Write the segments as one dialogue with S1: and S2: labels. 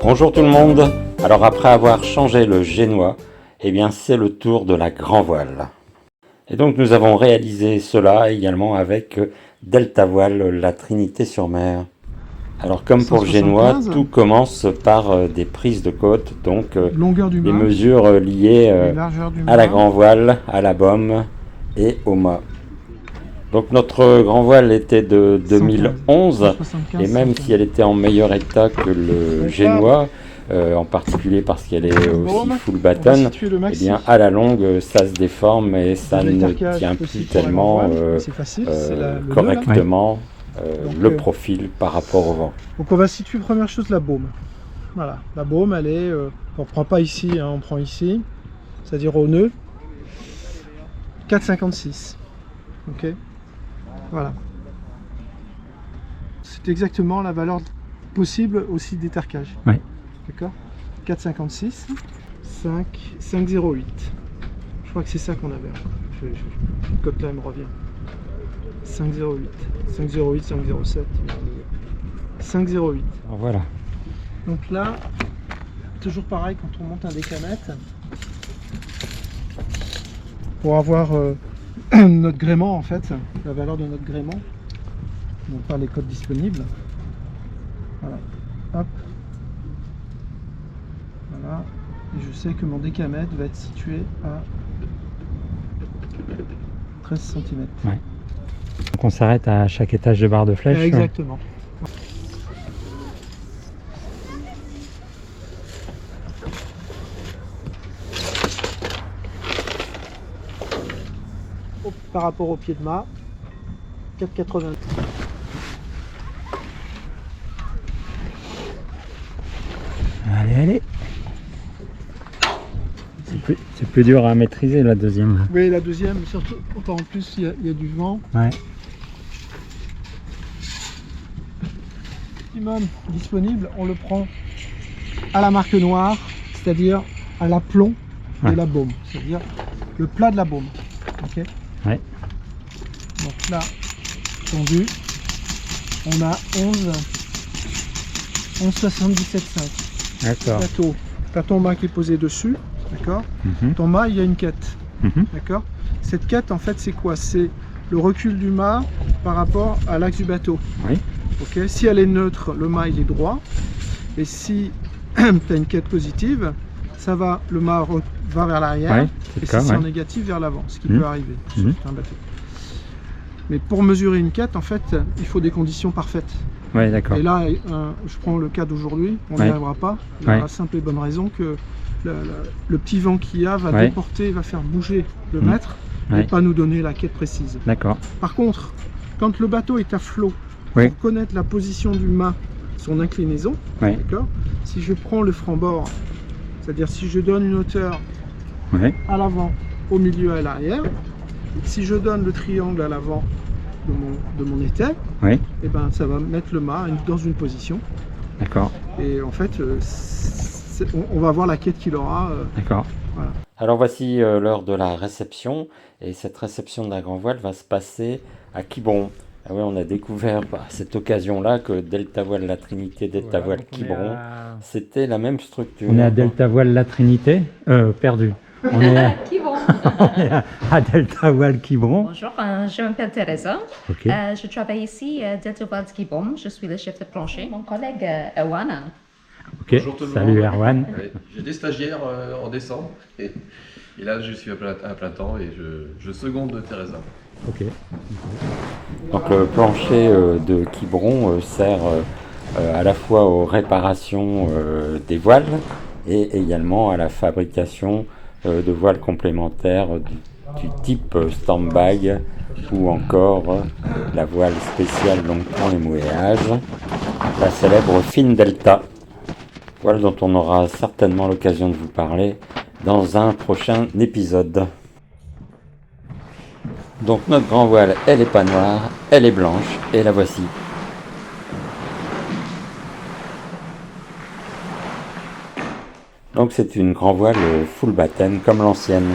S1: Bonjour tout le monde. Alors après avoir changé le génois, eh bien c'est le tour de la grand voile. Et donc nous avons réalisé cela également avec Delta Voile, la Trinité-sur-Mer. Alors comme pour le génois,
S2: 175.
S1: tout commence par des prises de côte, donc
S2: Longueur du
S1: les
S2: mât,
S1: mesures liées
S2: largeur du
S1: à la
S2: mât,
S1: grand voile, à la baume et au mât. Donc notre grand voile était de 2011
S2: 175,
S1: et même
S2: 115.
S1: si elle était en meilleur état que le
S2: Donc là,
S1: génois, en particulier parce qu'elle est aussi
S2: baume,
S1: full
S2: on va
S1: button,
S2: situer le
S1: eh
S2: maxi.
S1: bien à la longue ça se déforme et ça
S2: Déjà,
S1: ne
S2: l'écarquage
S1: tient
S2: aussi
S1: plus
S2: pour la
S1: tellement
S2: grand voile, c'est facile, c'est le nœud, là.
S1: correctement
S2: Donc,
S1: le profil par rapport au vent.
S2: Donc on va situer première chose la baume. Voilà, la baume elle est, on prend pas ici, hein, on prend ici, c'est-à-dire au nœud, 4,56. Ok, voilà. C'est exactement la valeur possible aussi d'étarquage.
S1: Ouais.
S2: D'accord, 4,56, 5,08. Je crois que c'est ça qu'on avait. Le code là il me revient. 5,08, 5,08, 5,07, 5,08.
S1: Voilà.
S2: Donc là, toujours pareil quand on monte un décamètre, pour avoir notre gréement en fait, la valeur de notre gréement, non pas les codes disponibles. Voilà, hop, voilà, et je sais que mon décamètre va être situé à 13 cm.
S3: Ouais. Donc on s'arrête à chaque étage de barre de flèche.
S2: Exactement. Par rapport au pied de mât, 4,80.
S3: Allez, allez. C'est plus dur à maîtriser la deuxième.
S2: Oui, la deuxième, surtout quand en plus il y a du vent.
S3: Ouais.
S2: Maximum disponible, on le prend à la marque noire, c'est-à-dire à l'aplomb de la baume, c'est-à-dire le plat de la baume. Ok.
S3: Ouais.
S2: Donc là, tendu, on a 11,77,5.
S3: D'accord.
S2: Bateau, t'as ton mât qui est posé dessus, d'accord. Ton mât, il y a une quête, d'accord. Cette quête, en fait, c'est quoi? C'est le recul du mât par rapport à l'axe du bateau.
S3: Oui.
S2: Ok. Si elle est neutre, le mât il est droit. Et si tu as une quête positive, ça va, le mât va vers l'arrière.
S3: Ouais,
S2: et si
S3: cas,
S2: c'est en
S3: ouais.
S2: négatif, vers l'avant, ce qui peut arriver sur
S3: Mhm.
S2: un bateau. Mais pour mesurer une quête, en fait, il faut des conditions parfaites.
S3: Ouais, d'accord.
S2: Et là, je prends le cas d'aujourd'hui, on n'y
S3: Ouais.
S2: arrivera pas. Il y a la simple et bonne raison que le petit vent qu'il y a va déporter, va faire bouger le mètre et pas nous donner la quête précise.
S3: D'accord.
S2: Par contre, quand le bateau est à flot, pour connaître la position du mât, son inclinaison, d'accord. Si je prends le franc-bord, c'est-à-dire si je donne une hauteur à l'avant, au milieu et à l'arrière, si je donne le triangle à l'avant de mon étai, et ben ça va mettre le mât dans une position.
S3: D'accord.
S2: Et en fait, on va voir la quête qu'il aura.
S3: D'accord.
S2: Voilà.
S1: Alors voici l'heure de la réception et cette réception de la grand voile va se passer à Quiberon. Ah ouais, on a découvert à cette occasion-là que Delta Voile La Trinité, Delta Voile Quiberon, c'était la même structure.
S3: On est à Delta Voile La Trinité, perdu. On est à, on est à Delta Voile Quiberon.
S4: Bonjour, je m'appelle Teresa.
S3: Ok.
S4: Je travaille ici à Delta Voile Quiberon. Je suis le chef de plancher. Mon collègue Erwan.
S3: Ok. Salut Erwan.
S5: Ouais, j'étais stagiaire en décembre et là je suis à plein temps et je seconde Teresa.
S3: Ok.
S1: Donc le plancher de Quiberon sert à la fois aux réparations des voiles et également à la fabrication de voiles complémentaires du type stand-by ou encore la voile spéciale donc pour les mouillages, la célèbre Fine Delta, voile dont on aura certainement l'occasion de vous parler dans un prochain épisode. Donc notre grand voile, elle n'est pas noire, elle est blanche, et la voici. Donc c'est une grand voile full baptême comme l'ancienne.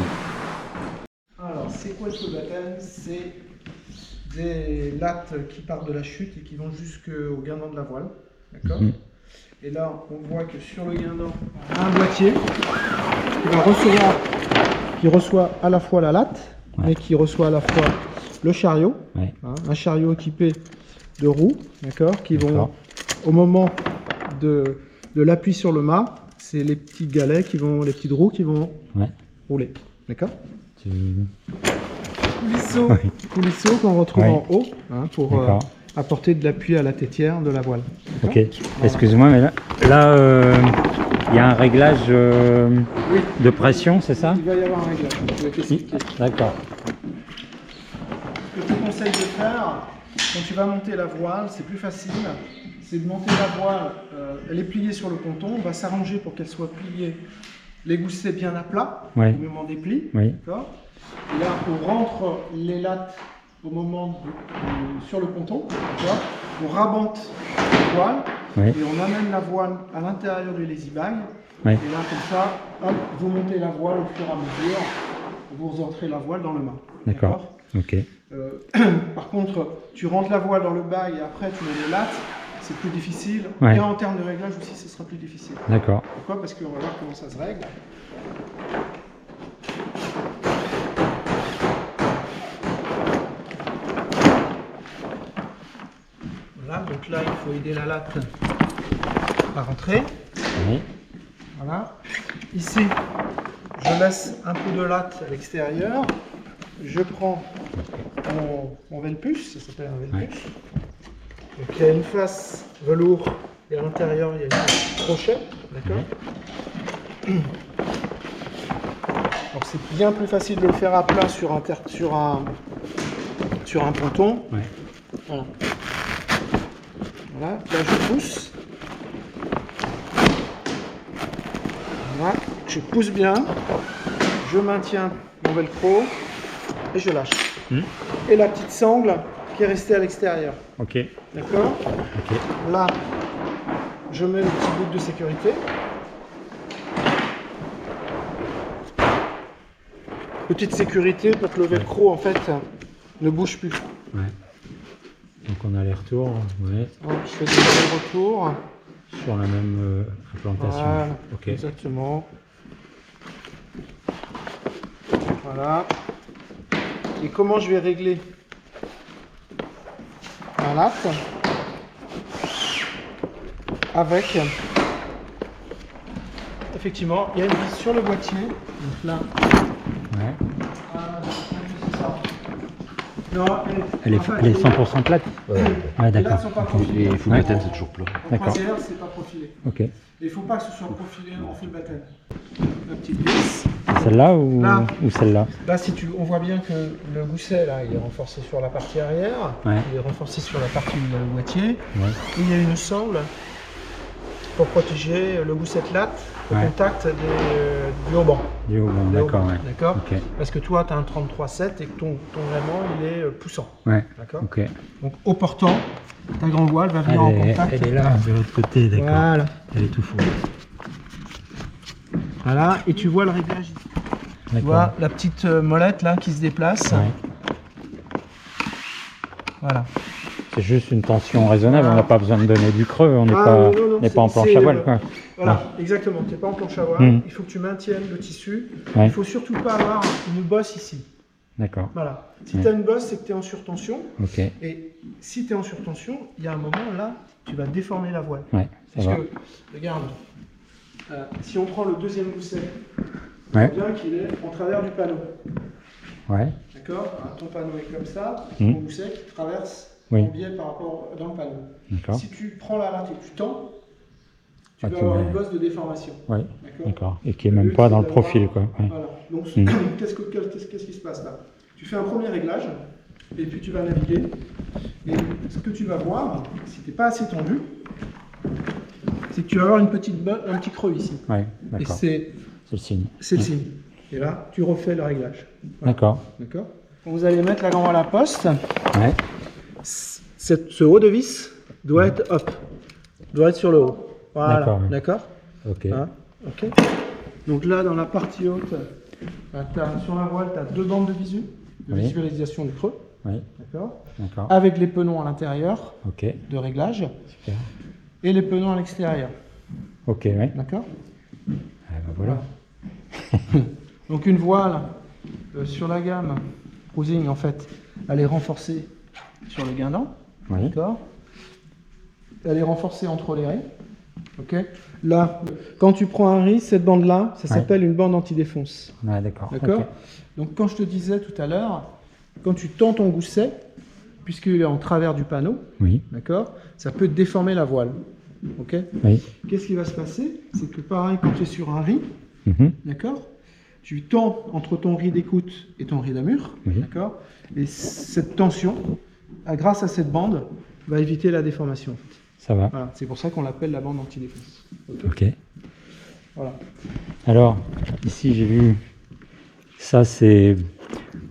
S2: Alors c'est quoi ce baptême? C'est des lattes qui partent de la chute et qui vont jusqu'au guindon de la voile. D'accord. Et là, on voit que sur le guindon, on a un boîtier qui reçoit à la fois la latte, mais qui reçoit à la fois le chariot, un chariot équipé de roues, d'accord, qui vont, au moment de l'appui sur le mât, c'est les petits galets les petites roues qui vont rouler, d'accord. Coulisseau qu'on retrouve en haut, pour apporter de l'appui à la tétière de la voile.
S3: Ok, excuse-moi, mais là il y a un réglage de pression, c'est ça?
S2: Il va y avoir un réglage, je vais t'expliquer.
S3: D'accord.
S2: Ce que je te conseille de faire, quand tu vas monter la voile, c'est plus facile, c'est de monter la voile, elle est pliée sur le ponton, on va s'arranger pour qu'elle soit pliée, les goussets bien à plat, au moment des plis, d'accord. Et là, on rentre les lattes au moment sur le ponton, d'accord. On rabente la voile et on amène la voile à l'intérieur du lazy bag. Et là, comme ça, hop, vous montez la voile au fur et à mesure, vous rentrez la voile dans le mât.
S3: D'accord. Ok.
S2: Par contre, tu rentres la voile dans le bag et après tu mets les lattes, c'est plus difficile. Et en termes de réglage aussi, ce sera plus difficile.
S3: D'accord.
S2: Pourquoi? Parce qu'on va voir comment ça se règle. Voilà, donc là, il faut aider la latte à rentrer. Voilà. Ici, je laisse un peu de latte à l'extérieur. Je prends mon velpuce, ça s'appelle un velpuce. Donc il y a une face velours et à l'intérieur il y a une face crochet, d'accord. Donc c'est bien plus facile de le faire à plat sur un ponton. Voilà. Voilà, là je pousse. Voilà, je pousse bien, je maintiens mon velcro et je lâche. Et la petite sangle qui est restée à l'extérieur.
S3: Ok.
S2: D'accord. Là, je mets le petit bout de sécurité. Petite sécurité pour que le velcro en fait ne bouge plus.
S3: Donc on a les retours.
S2: Je fais des retours.
S3: Sur la même implantation.
S2: Voilà, exactement. Voilà. Et comment je vais régler la latte? Avec, effectivement, il y a une vis sur le boîtier. Donc là. Non,
S3: elle est 100% plate. D'accord.
S5: Et full baptême, c'est toujours plat.
S2: En croisière, c'est pas profilé.
S3: Ok. Et
S2: il ne faut pas que ce soit profilé en full baptême. La petite vis.
S3: Celle-là ou celle-là?
S2: Là, on voit bien que le gousset, là, il est renforcé sur la partie arrière. Il est renforcé sur la partie du boîtier. Et il y a une sangle pour protéger le gousset de latte au contact du haut-banc. Du haut-banc, d'accord. D'accord. Parce que toi, tu as un 33,7 et que ton gréement, il est poussant. D'accord. Donc, au portant, ta grande voile va venir en contact.
S3: Elle est là, de l'autre côté, d'accord.
S2: Voilà.
S3: Elle est tout fou.
S2: Voilà, et tu vois le réglage. Tu vois la petite molette là qui se déplace. Voilà.
S3: C'est juste une tension raisonnable, on n'a pas besoin de donner du creux, on n'est pas en planche à voile.
S2: Voilà, exactement, tu n'es pas en planche à voile, il faut que tu maintiennes le tissu, il ne faut surtout pas avoir une bosse ici.
S3: D'accord.
S2: Voilà, si tu as une bosse, c'est que tu es en surtension, et si tu es en surtension, il y a un moment là, tu vas déformer la voile. Parce que, regarde, si on prend le deuxième gousset, on voit bien qu'il est en travers du panneau. D'accord. Ton panneau est comme ça, ton gousset qui traverse ton biais par rapport dans le panneau. Si tu prends la latte et tu tends, tu vas avoir une bosse de déformation. D'accord. Et qui n'est même pas dans le profil. Voilà. Donc, qu'est-ce qui se passe là? Tu fais un premier réglage, et puis tu vas naviguer. Et ce que tu vas voir, si tu n'es pas assez tendu, c'est que tu vas avoir un petit creux ici. Et c'est le signe. C'est le signe. Et là, tu refais le réglage. D'accord. Quand vous allez mettre la grande voile à poste, ce haut de vis doit être doit être sur le haut. Voilà. D'accord. Donc là, dans la partie haute, sur la voile, tu as deux bandes de visu, de visualisation du creux. D'accord. Avec les penons à l'intérieur de réglage et les penons à l'extérieur.
S3: Ok, oui.
S2: D'accord.
S3: Voilà.
S2: Donc une voile sur la gamme cruising, en fait, elle est renforcée sur le guindant.
S3: Oui.
S2: D'accord. Elle est renforcée entre les raies. Ok. Là, quand tu prends un riz, cette bande-là, ça s'appelle une bande anti-défonce.
S3: Ouais, d'accord.
S2: D'accord.
S3: Ok.
S2: Donc quand je te disais tout à l'heure, quand tu tends ton gousset, puisqu'il est en travers du panneau,
S3: Oui.
S2: d'accord, ça peut déformer la voile. Ok.
S3: Oui.
S2: Qu'est-ce qui va se passer? C'est que pareil, quand tu es sur un riz, d'accord, tu tends entre ton riz d'écoute et ton riz d'amure, d'accord, et cette tension, grâce à cette bande, va éviter la déformation. En fait.
S3: Ça va.
S2: Voilà, c'est pour ça qu'on l'appelle la bande anti-défonce.
S3: Ok.
S2: Voilà.
S3: Alors, ici j'ai vu, ça c'est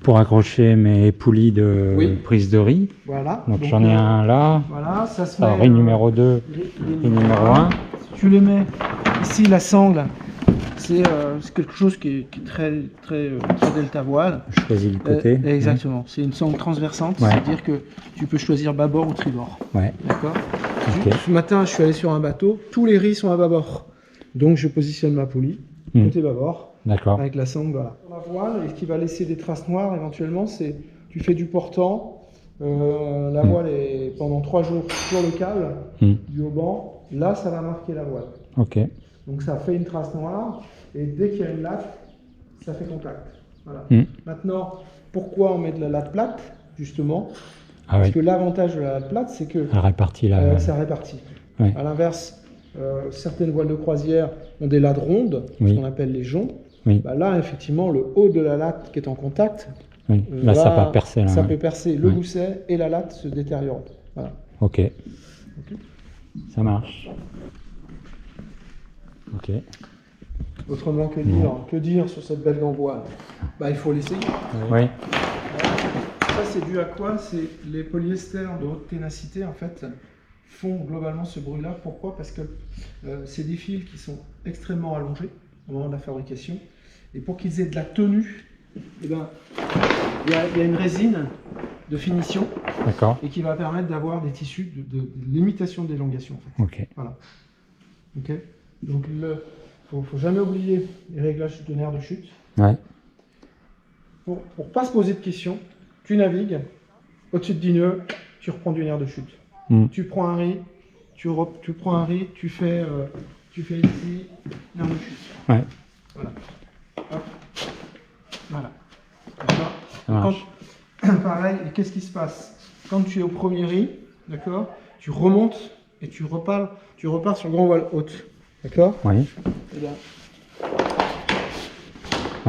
S3: pour accrocher mes poulies de prise de riz.
S2: Voilà.
S3: Donc j'en ai un là.
S2: Voilà, ça se
S3: Alors,
S2: met,
S3: riz numéro 2, riz numéro 1.
S2: Tu les mets ici, la sangle, c'est quelque chose qui est très delta voile.
S3: Je choisis le côté.
S2: Exactement, c'est une sangle transversante, c'est-à-dire que tu peux choisir bâbord ou tribord.
S3: Ouais.
S2: D'accord.
S3: Ok.
S2: Ce matin, je suis allé sur un bateau, tous les riz sont à bâbord. Donc je positionne ma poulie, côté bâbord,
S3: D'accord.
S2: avec la sangle, voilà. La voile, et ce qui va laisser des traces noires éventuellement, c'est tu fais du portant, la voile est pendant 3 jours sur le câble, du haut-banc, là ça va marquer la voile.
S3: Ok.
S2: Donc ça fait une trace noire, et dès qu'il y a une latte, ça fait contact. Voilà. Maintenant, pourquoi on met de la latte plate, justement? Parce que l'avantage de la latte plate, c'est que
S3: ça répartit la...
S2: ça répartit.
S3: Ouais.
S2: À l'inverse, certaines voiles de croisière ont des lattes rondes, ce qu'on appelle les joncs. Bah là, effectivement, le haut de la latte qui est en contact,
S3: là, ça peut percer. Là,
S2: ça peut percer le gousset et la latte se détériorer. Voilà.
S3: Ok. Ça marche. Ok.
S2: Autrement, que dire sur cette belle voile? Bah, il faut l'essayer.
S3: Oui.
S2: Ça, c'est dû à quoi? C'est les polyesters de haute ténacité, en fait, font globalement ce bruit-là. Pourquoi? Parce que c'est des fils qui sont extrêmement allongés au moment de la fabrication. Et pour qu'ils aient de la tenue, eh ben, il y a une résine de finition et qui va permettre d'avoir des tissus de limitation d'élongation. En fait. Voilà. Ok. Donc, faut jamais oublier les réglages de nerfs de chute. Pour ne pas se poser de questions, tu navigues, au-dessus de 10 nœuds, tu reprends du nerf de chute. Tu prends un riz, tu prends un riz, tu fais ici, nerf de chute. Voilà. Hop. Voilà. D'accord. Pareil, qu'est-ce qui se passe? Quand tu es au premier riz, d'accord, tu remontes et tu repars sur grand voile haute. D'accord. Et là,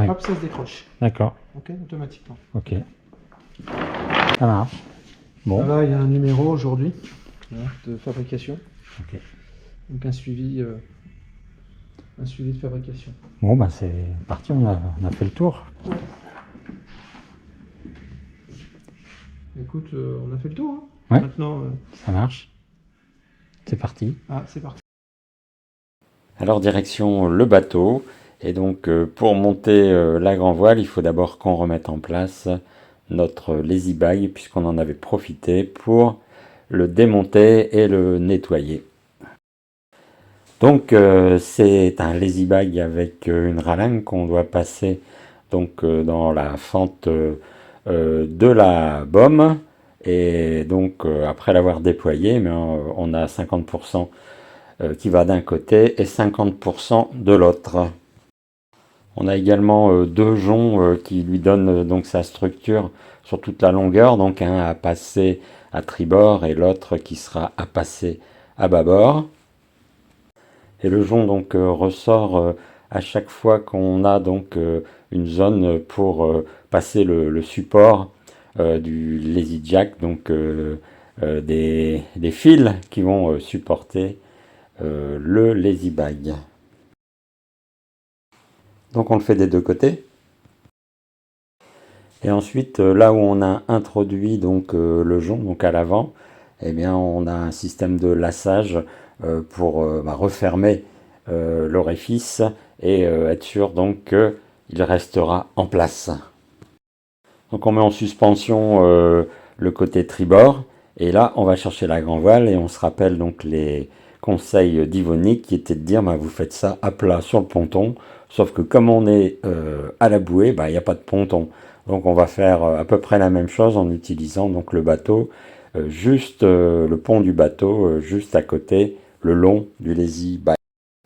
S2: hop, ça se décroche.
S3: D'accord.
S2: Ok, automatiquement.
S3: Ok. Ça marche. Bon.
S2: Là, il y a un numéro aujourd'hui de fabrication. Donc un suivi de fabrication.
S3: Bon, bah c'est parti, on a fait le tour.
S2: Écoute, on a fait le tour.
S3: Hein.
S2: Maintenant,
S3: ça marche. C'est parti.
S2: Ah, c'est parti.
S1: Alors direction le bateau, et donc pour monter la grand voile, il faut d'abord qu'on remette en place notre lazy bag, puisqu'on en avait profité pour le démonter et le nettoyer. Donc c'est un lazy bag avec une rallonge qu'on doit passer donc dans la fente de la baume, et donc après l'avoir déployé, mais on a 50% qui va d'un côté et 50% de l'autre. On a également deux joncs qui lui donnent donc sa structure sur toute la longueur, donc un à passer à tribord et l'autre qui sera à passer à bâbord. Et le jonc donc ressort à chaque fois qu'on a donc une zone pour passer le support du lazy jack, donc des fils qui vont supporter le lazy bag. Donc on le fait des deux côtés. Et ensuite, là où on a introduit donc le jonc, donc à l'avant, eh bien on a un système de lassage pour refermer l'orifice et être sûr donc qu'il restera en place. Donc on met en suspension le côté tribord, et là on va chercher la grand voile, et on se rappelle donc les conseil d'Yvonique qui était de dire vous faites ça à plat sur le ponton, sauf que comme on est à la bouée, il n'y a pas de ponton. Donc on va faire à peu près la même chose en utilisant donc le bateau, le pont du bateau, juste à côté, le long du lazy bay.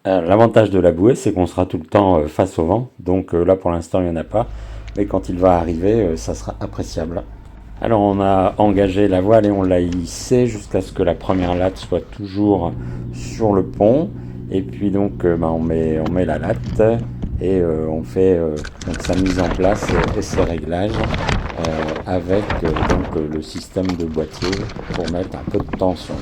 S1: L'avantage de la bouée, c'est qu'on sera tout le temps face au vent, donc là pour l'instant il n'y en a pas, mais quand il va arriver, ça sera appréciable. Alors on a engagé la voile et on l'a hissée jusqu'à ce que la première latte soit toujours sur le pont, et puis donc on met la latte et on fait donc sa mise en place et ses réglages avec le système de boîtier pour mettre un peu de tension.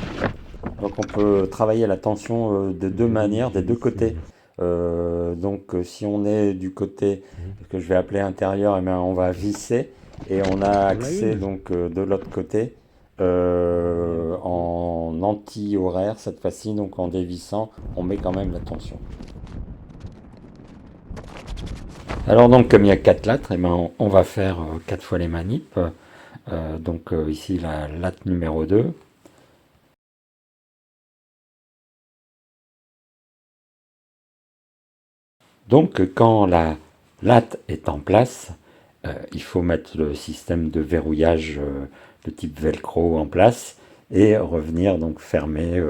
S1: Donc on peut travailler la tension de deux manières, des deux côtés. Si on est du côté que je vais appeler intérieur, on va visser et on a accès de l'autre côté en anti-horaire cette fois-ci, donc en dévissant, on met quand même la tension. Alors donc comme il y a 4 lattes, on va faire 4 fois les manips. Ici la latte numéro 2. Donc quand la latte est en place, il faut mettre le système de verrouillage de type velcro en place et revenir donc fermer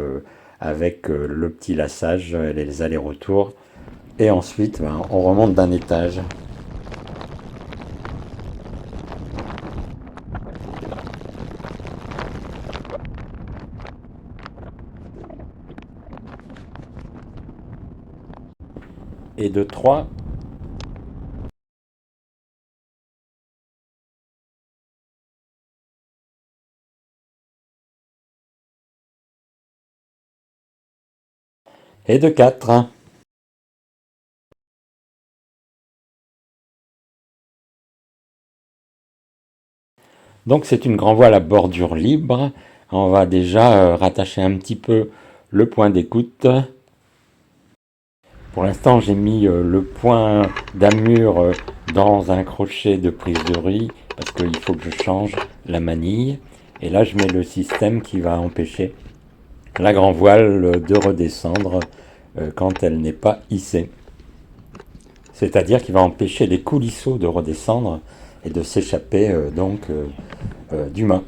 S1: avec le petit lassage et les allers-retours. Et ensuite on remonte d'un étage. Et de 3. Et de 4. Donc c'est une grand voile à bordure libre. On va déjà rattacher un petit peu le point d'écoute. Pour l'instant, j'ai mis le point d'amure dans un crochet de prise de riz parce qu'il faut que je change la manille. Et là, je mets le système qui va empêcher la grand voile de redescendre quand elle n'est pas hissée. C'est-à-dire qu'il va empêcher les coulisseaux de redescendre et de s'échapper du mât.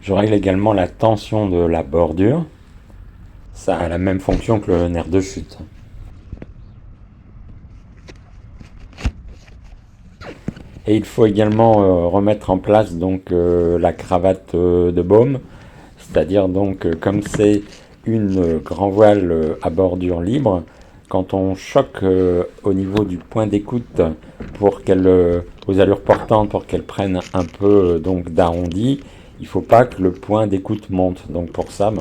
S1: Je règle également la tension de la bordure. Ça a la même fonction que le nerf de chute. Et il faut également remettre en place la cravate de baume, c'est-à-dire comme c'est une grand voile à bordure libre, quand on choque au niveau du point d'écoute pour aux allures portantes pour qu'elle prenne un peu d'arrondi, il ne faut pas que le point d'écoute monte. Donc pour ça,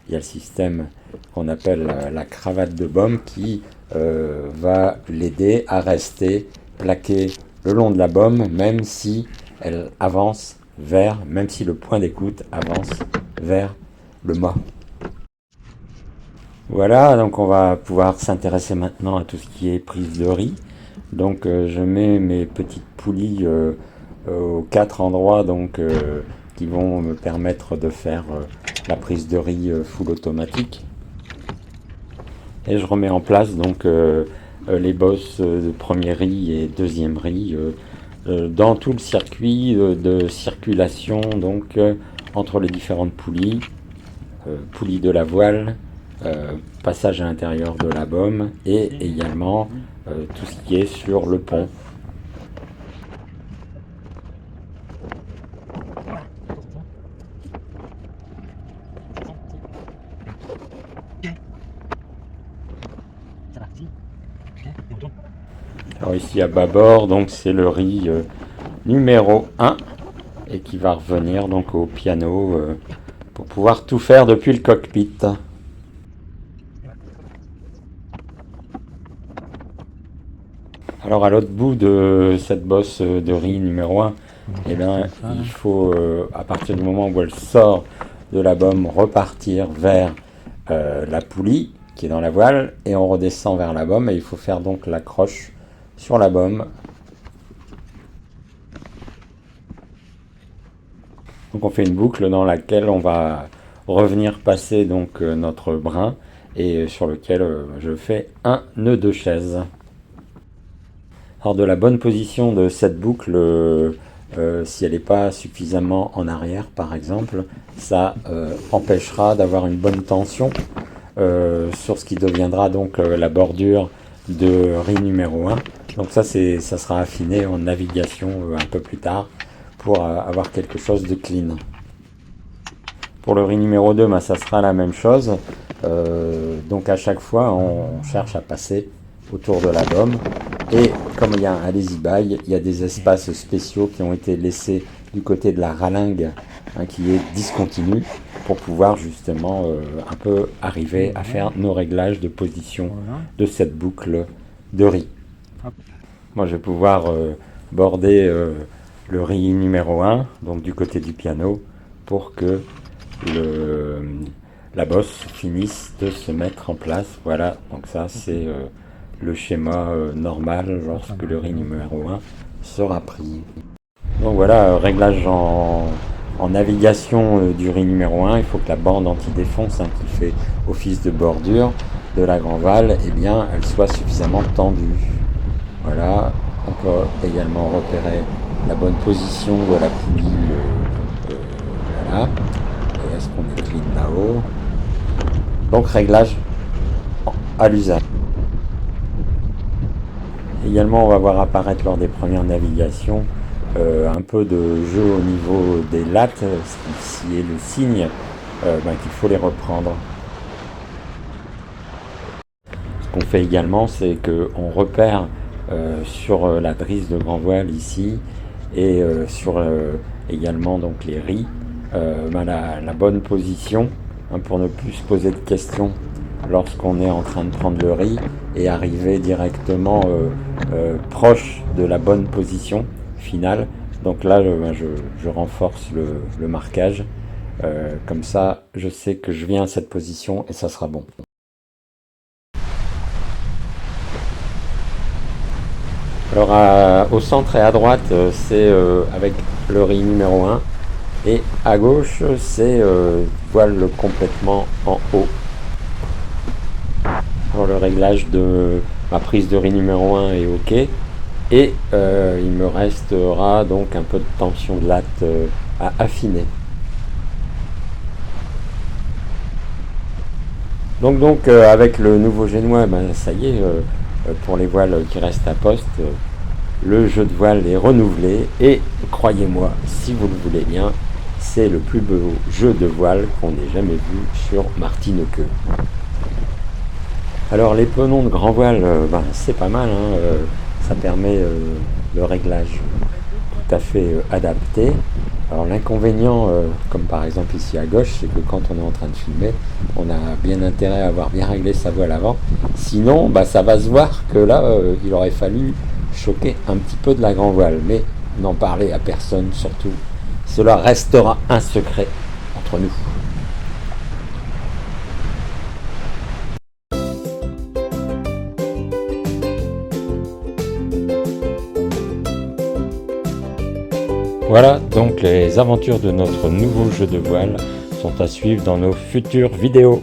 S1: il y a le système qu'on appelle la cravate de baume qui va l'aider à rester plaqué le long de la baume, même si elle avance même si le point d'écoute avance vers le mât. Voilà, donc on va pouvoir s'intéresser maintenant à tout ce qui est prise de riz. Donc je mets mes petites poulies aux 4 endroits qui vont me permettre de faire la prise de riz full automatique. Et je remets en place les bosses de premier riz et deuxième riz dans tout le circuit de circulation entre les différentes poulies, poulies de la voile, passage à l'intérieur de la baume et également tout ce qui est sur le pont. Alors ici à bâbord, c'est le riz numéro 1 et qui va revenir au piano pour pouvoir tout faire depuis le cockpit. Alors à l'autre bout de cette bosse de riz numéro 1, il faut à partir du moment où elle sort de la baume repartir vers la poulie qui est dans la voile et on redescend vers la baume et il faut faire l'accroche sur la baume. Donc on fait une boucle dans laquelle on va revenir passer notre brin et sur lequel je fais un nœud de chaise. Alors de la bonne position de cette boucle, si elle n'est pas suffisamment en arrière par exemple, ça empêchera d'avoir une bonne tension sur ce qui deviendra donc la bordure de riz numéro 1. Donc ça sera affiné en navigation un peu plus tard pour avoir quelque chose de clean. Pour le riz numéro 2, ça sera la même chose. Donc à chaque fois on cherche à passer autour de la gomme, et comme il y a un lazy buy, il y a des espaces spéciaux qui ont été laissés du côté de la ralingue, qui est discontinu, pour pouvoir justement un peu arriver à faire nos réglages de position de cette boucle de riz. Moi je vais pouvoir border le riz numéro 1, donc du côté du piano, pour que la bosse finisse de se mettre en place. Voilà, donc ça c'est le schéma normal lorsque le riz numéro 1 sera pris. Donc voilà, réglage en navigation du riz numéro 1, il faut que la bande anti-défonce qui fait office de bordure de la grand val, eh bien, elle soit suffisamment tendue. Voilà, on peut également repérer la bonne position de la poulie. Voilà, et est-ce qu'on est clean là-haut? Donc réglage à l'usage. Également, on va voir apparaître lors des premières navigations un peu de jeu au niveau des lattes, ce qui est le signe qu'il faut les reprendre. Ce qu'on fait également, c'est qu'on repère sur la drisse de grand voile ici, et sur également donc les riz, la bonne position, pour ne plus se poser de questions lorsqu'on est en train de prendre le riz, et arriver directement proche de la bonne position finale. Donc là je renforce le marquage, comme ça je sais que je viens à cette position et ça sera bon. Alors au centre et à droite c'est avec le riz numéro 1, et à gauche c'est voile complètement en haut. Alors le réglage de ma prise de riz numéro 1 est ok, et il me restera donc un peu de tension de latte à affiner. Donc avec le nouveau génois, ça y est, pour les voiles qui restent à poste, le jeu de voile est renouvelé, et croyez-moi, si vous le voulez bien, c'est le plus beau jeu de voile qu'on ait jamais vu sur Martine-Queue. Alors les penons de grand voile, c'est pas mal, ça permet le réglage tout à fait adapté. Alors l'inconvénient, comme par exemple ici à gauche, c'est que quand on est en train de filmer, on a bien intérêt à avoir bien réglé sa voile avant. Sinon, ça va se voir que là, il aurait fallu choquer un petit peu de la grand voile. Mais n'en parler à personne surtout. Cela restera un secret entre nous. Voilà, donc les aventures de notre nouveau jeu de voile sont à suivre dans nos futures vidéos.